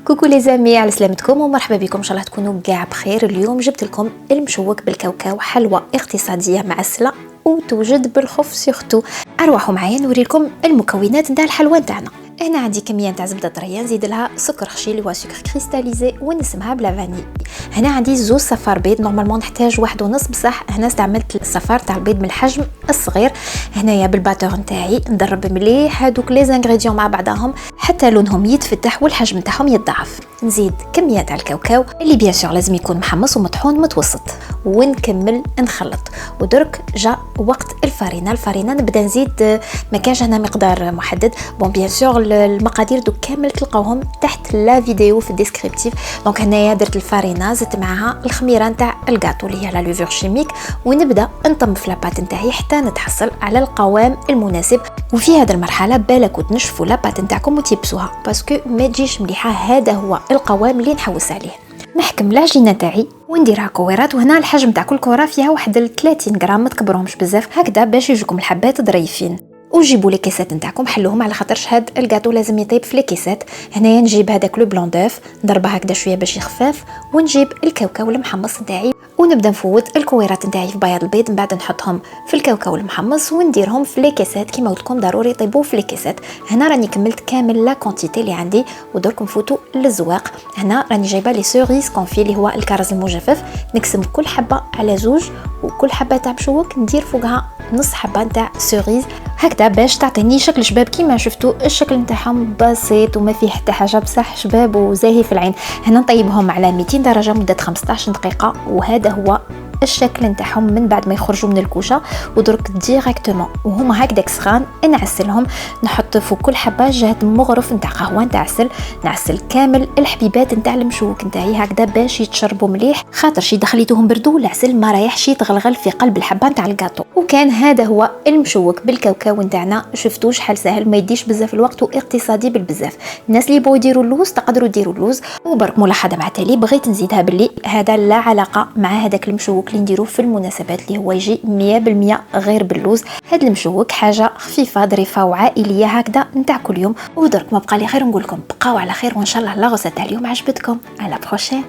كوكو لي زامي، على سلامتكم ومرحبا بكم. ان شاء الله تكونوا كاع بخير. اليوم جبت لكم المشوك بالكاوكاو، حلوى اقتصاديه معسله وتوجد بالخف سيرتو. اروحوا معايا نوريكم المكونات نتاع الحلوى نتاعنا. هنا عندي كميه نتاع زبده طريه، نزيد لها سكر خشي اللي هو سكر كريستاليزي ونسمها بلا فاني. هنا عندي زوج صفار بيض، نورمالمون نحتاج 1.5 بصح هنا استعملت الصفار تاع البيض من الحجم الصغير. هنايا بالباتور نتاعي نضرب مليح هذوك لي زانغريديون مع بعضهم حتى لونهم يتفتح والحجم نتاعهم يتضاعف. نزيد كميه تاع الكاوكاو اللي بيان سور لازم يكون محمص ومطحون متوسط، ونكمل نخلط. ودرك جا وقت الفارينه نبدا نزيد، ما كانش هنا مقدار محدد. بون بيان سور المقادير دوك كامل تلقاوهم تحت لا فيديو في الديسكريبتيف. دونك هنايا درت الفارينه، زدت معها الخميره نتاع الكاطو اللي هي لا لوفور شيميك، ونبدا نطم في لاباط نتاعي حتى نتحصل على القوام المناسب. وفي هذه المرحله بالك وتنشفوا لاباط نتاعكم وتيبسوها باسكو ما تجيش مليحه. هذا هو القوام اللي نحوس عليه. نحكم العجينه تاعي ونديرها كويرات، وهنا الحجم تاع كل كره فيها واحد 30 غرام، ما تكبروهمش بزاف هكذا باش يجوكم الحبات ظريفين. وجيبوا لي كيسات نتاعكم حلوهم على خاطرش هاد الكاطو لازم يطيب في لي كيسات. هنايا نجيب هذاك لو بلون دوف نضربه هكذا شويه باش يخفاف، ونجيب الكاوكاو المحمص نتاعي ونبدا نفوت الكويرات نتاعي في بياض البيض. من بعد نحطهم في الكاوكاو المحمص ونديرهم في لي كيسات كيما قلت لكم ضروري يطيبوا في لي كيسات. هنا راني كملت كامل لا كونتيتي اللي عندي، ودركم فوتوا للزواق. هنا راني جايبه لي سوريز كونفي اللي هو الكرز المجفف، نقسم كل حبه على زوج، وكل حبه تاع مشوك ندير فوقها نص حبه نتاع سوريز هكذا باش تعطيني شكل شباب. كيما شفتوا الشكل نتاعهم بسيط وما فيه حتى حاجه، بصح شباب وزاهي في العين. هنا نطيبهم على 200 درجه مده 15 دقيقه، وهذا هو الشكل نتاعهم من بعد ما يخرجوا من الكوشه. ودرك ديريكتومون وهما هكذاك سخان نعسلهم، نحط فوق كل حبه جهد مغرف نتاع قهوه نتاع عسل، نعسل كامل الحبيبات نتاع المشوك نتاعي هكذا باش يتشربوا مليح، خاطر شي دخليتهم بردو العسل ما رايحش يتغلغل في قلب الحبه نتاع الكاطو. وكان هذا هو المشوك بالكاوكاو نتاعنا. شفتوا شحال سهل، ما يديش بزاف الوقت واقتصادي بالبزاف. الناس اللي بغاو يديروا اللوز تقدروا ديروا اللوز. وبرك ملاحظه مع تالي بغيت نزيدها باللي هذا لا علاقه مع هذاك المشوك اللي نديروه في المناسبات اللي هو يجي 100% غير باللوز. هاد المشوك حاجه خفيفه ظريفه وعائليه هكذا نتاع كل يوم. ودرك ما بقى لي خير نقول لكم بقاو على خير، وان شاء الله لا غوصه تاع اليوم عجبتكم. على بروشين.